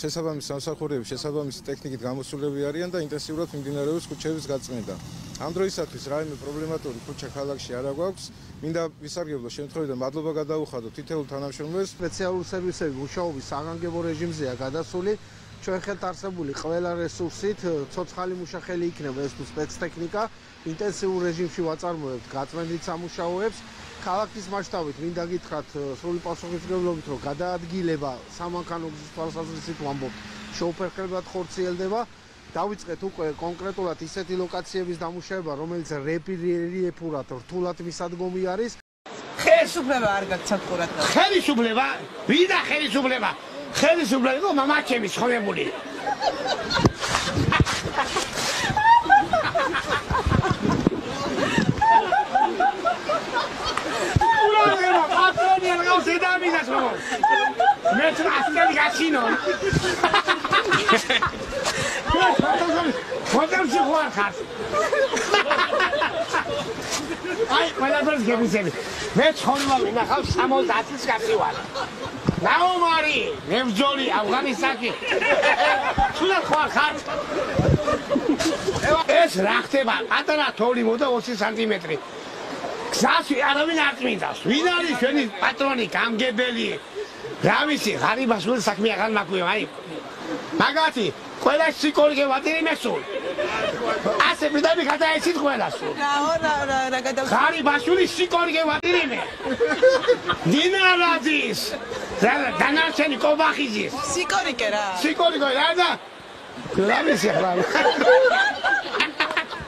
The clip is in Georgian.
შესაბამის სამსახურები შესაბამისი ტექნიკით გამოსულები არიან და ინტენსიურად მიმდინარეობს ქუჩების გაწმენდა. ამ დროისათვის რაიმე პრობლემატური ქუჩა ქალაქში არ აქვს. მინდა ვისარგებლო შემთხვევიდან მადლობა გადაუხადო თითოეულ თანამშრომლებს. სპეციალური სერვისები მუშაობის საგანგებო რეჟიმზეა გადასული. ჩვენ ხელთ არსებული ყველა რესურსით ცოცხალი მუშახელი იქნება ეს თუ სპეცტექნიკა. ინტენსიურ რეჟიმში ვაწარმოებთ გაწმენდით სამუშაოებს. ქალაქის მასშტაბით მინდა გითხრათ სრული პასუხისმგებლობით რომ გადაადგილება სამანქანო გზის თვალსაზრისით ვამბობთ შეუფერხებლად ხორციელდება. დავიწყეთ უკვე კონკრეტულად ისეთი ლოკაციების დამუშავება, რომელიც რელიეფურად რთულად მისადგომი არის. ხელისუფლება არ გაგცათ ყურადღება. ხელისუფლება? ვიდა ხელისუფლება? ხელისუფლება იყო მამაჩემი ცხოვრებული. ურაერა პატრონი არ გავზედამინას ხო? მე ტრასკელი გასინო. ფოტოში ხوار ხარ. აი, ყველაფერს გებისები. მე ცხოვრება მინახავს 70-ის კაცი ვარ. ნაუმარი, მებრძოლი ავღანისტანი. სულ ხوار ხარ. ეს რა ხდება? პატარა თოვლი მოდა 20 სანტიმეტრი. გზაში არავინ არ წმინდავს. ვინ არის ჩვენი პატრონი, გამგებელი? რა ვიცი, ღარიბასული საქმე აღარ მაქვია, აი. მაგათი ყველა სიკორიგე ვატირი მესულ. ასე მიდამი გადაეცით ყველას. რა გადავ ღარიბასული სიკორიგე ვატირი მე. დინარაძის. დანარჩენი კობახიძის. სიკორიკე რა. სიკორიგე რა და? რა ვიცი ახლა.